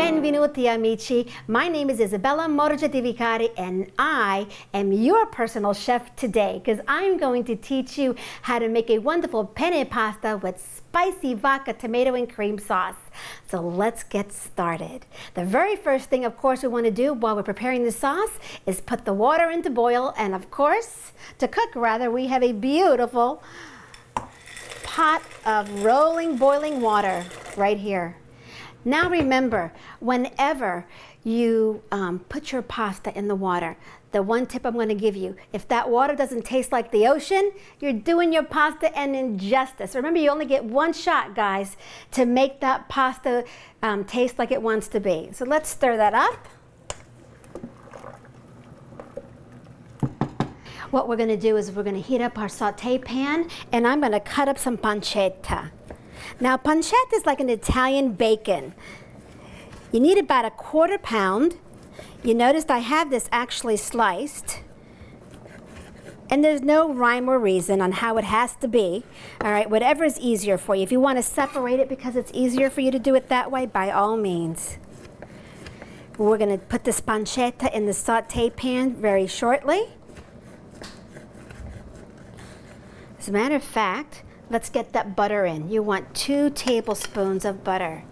Benvenuti amici. My name is Isabella Morgia di Vicari and I am your personal chef today because I'm going to teach you how to make a wonderful penne pasta with spicy vodka tomato and cream sauce. So let's get started. The very first thing, of course, we want to do while we're preparing the sauce is put the water into boil, and of course, to cook rather, we have a beautiful pot of rolling boiling water right here. Now remember, whenever you put your pasta in the water, the one tip I'm going to give you, if that water doesn't taste like the ocean, you're doing your pasta an injustice. Remember, you only get one shot, guys, to make that pasta taste like it wants to be. So let's stir that up. What we're going to do is we're going to heat up our saute pan, and I'm going to cut up some pancetta. Now, pancetta is like an Italian bacon. You need about a quarter pound. You noticed I have this actually sliced. And there's no rhyme or reason on how it has to be. All right, whatever is easier for you. If you want to separate it because it's easier for you to do it that way, by all means. We're going to put this pancetta in the saute pan very shortly. As a matter of fact, let's get that butter in. You want 2 tablespoons of butter.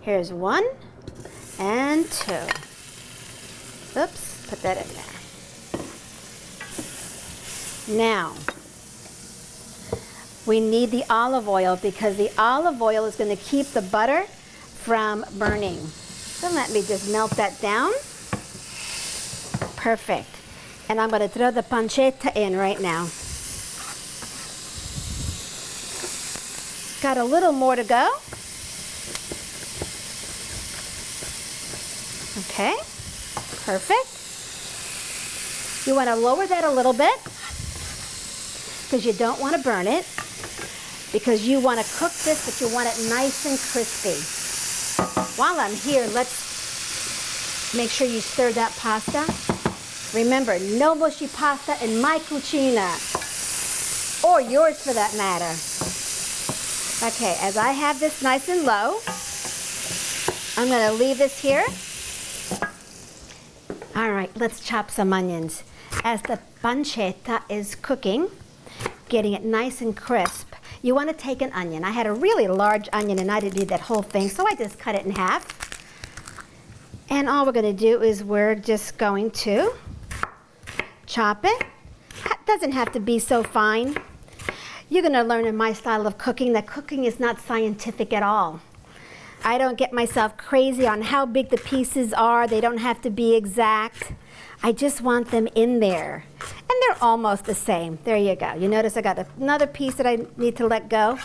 Here's 1 and 2. Oops, put that in there. Now, we need the olive oil because the olive oil is going to keep the butter from burning. So let me just melt that down. Perfect. And I'm going to throw the pancetta in right now. Got a little more to go. Okay, perfect. You want to lower that a little bit because you don't want to burn it, because you want to cook this, but you want it nice and crispy. While I'm here, let's make sure you stir that pasta. Remember, no mushy pasta in my cucina, or yours for that matter. Okay, as I have this nice and low, I'm going to leave this here. All right, let's chop some onions. As the pancetta is cooking, getting it nice and crisp, you want to take an onion. I had a really large onion and I didn't need that whole thing, so I just cut it in half. And all we're going to do is we're just going to chop it. It doesn't have to be so fine. You're going to learn in my style of cooking that cooking is not scientific at all. I don't get myself crazy on how big the pieces are. They don't have to be exact. I just want them in there. And they're almost the same. There you go. You notice I got another piece that I need to let go.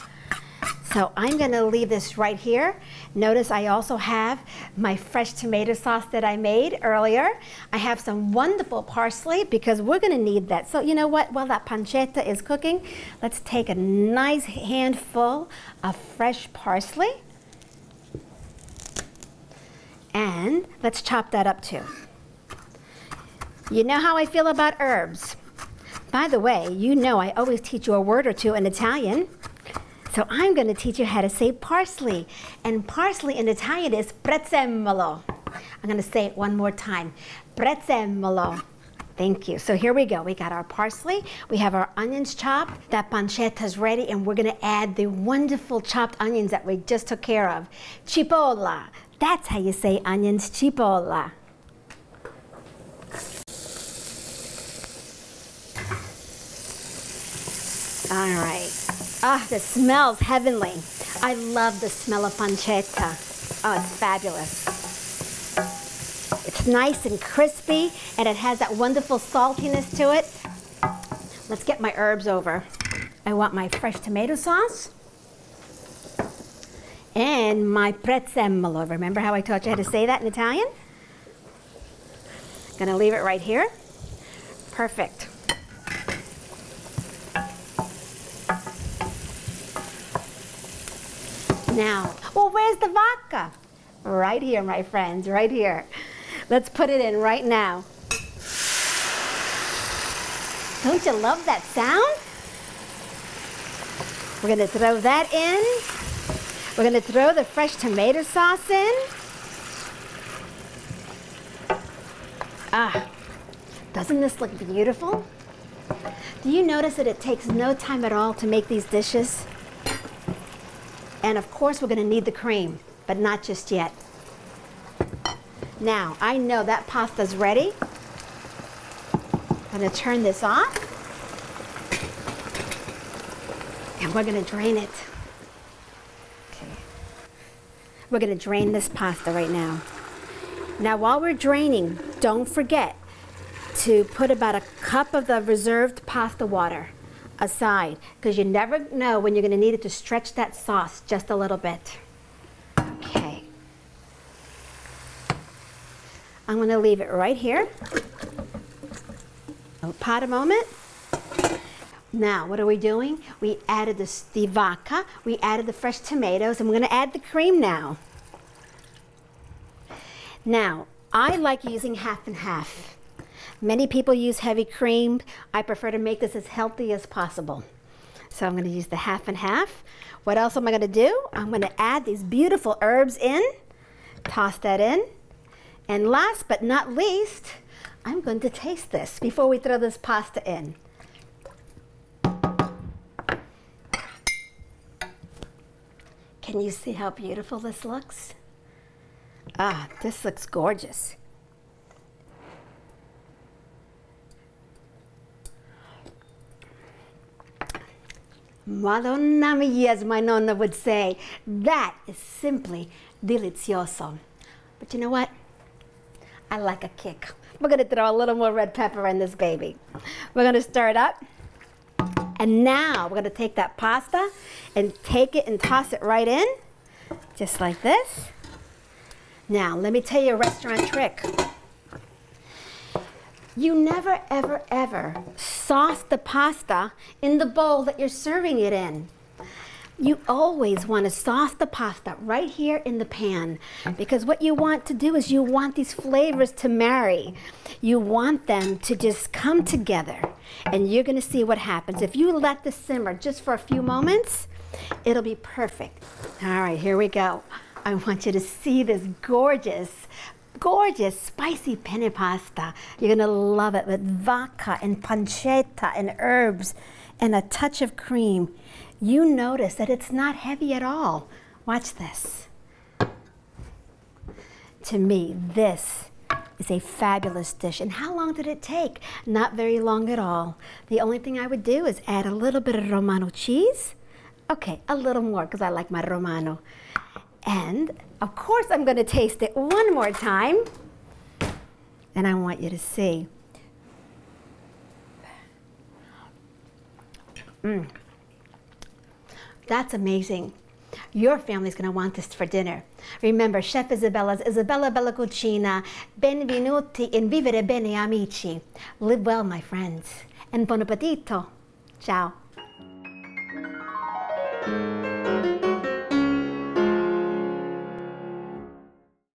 So I'm going to leave this right here. Notice I also have my fresh tomato sauce that I made earlier. I have some wonderful parsley because we're going to need that. So you know what? While that pancetta is cooking, let's take a nice handful of fresh parsley. And let's chop that up too. You know how I feel about herbs. By the way, you know I always teach you a word or two in Italian. So I'm going to teach you how to say parsley. And parsley in Italian is prezzemolo. I'm going to say it one more time. Prezzemolo. Thank you. So here we go. We got our parsley. We have our onions chopped. That pancetta's ready. And we're going to add the wonderful chopped onions that we just took care of. Cipolla. That's how you say onions, cipolla. All right. Ah, the smells heavenly. I love the smell of pancetta. Oh, it's fabulous. It's nice and crispy, and it has that wonderful saltiness to it. Let's get my herbs over. I want my fresh tomato sauce and my prezzemolo. Remember how I taught you how to say that in Italian? Gonna leave it right here. Perfect. Now, well, where's the vodka? Right here, my friends, right here. Let's put it in right now. Don't you love that sound? We're going to throw that in. We're going to throw the fresh tomato sauce in. Ah, doesn't this look beautiful? Do you notice that it takes no time at all to make these dishes? And of course we're going to need the cream, but not just yet. Now, I know that pasta's ready. I'm going to turn this off. And we're going to drain it. Okay. We're going to drain this pasta right now. Now, while we're draining, don't forget to put about a cup of the reserved pasta water aside, because you never know when you're going to need it to stretch that sauce just a little bit. Okay. I'm going to leave it right here. Pot a moment. Now, what are we doing? We added the vodka, we added the fresh tomatoes, and we're going to add the cream now. Now, I like using half and half. Many people use heavy cream. I prefer to make this as healthy as possible. So I'm going to use the half and half. What else am I going to do? I'm going to add these beautiful herbs in. Toss that in. And last but not least, I'm going to taste this before we throw this pasta in. Can you see how beautiful this looks? Ah, this looks gorgeous. Madonna mia, as my nonna would say. That is simply delicioso. But you know what? I like a kick. We're going to throw a little more red pepper in this baby. We're going to stir it up. And now we're going to take that pasta and take it and toss it right in, just like this. Now, let me tell you a restaurant trick. You never, ever, ever sauce the pasta in the bowl that you're serving it in. You always want to sauce the pasta right here in the pan, because what you want to do is you want these flavors to marry. You want them to just come together, and you're going to see what happens. If you let this simmer just for a few moments, it'll be perfect. All right, here we go. I want you to see this gorgeous, gorgeous spicy penne pasta. You're going to love it with vodka and pancetta and herbs and a touch of cream. You notice that it's not heavy at all. Watch this. To me, this is a fabulous dish. And how long did it take? Not very long at all. The only thing I would do is add a little bit of Romano cheese. Okay, a little more because I like my Romano. And of course I'm going to taste it one more time. And I want you to see. That's amazing. Your family's going to want this for dinner. Remember, Chef Isabella's Isabella Bella Cucina. Benvenuti in Vivere Bene, amici. Live well, my friends. And buon appetito. Ciao.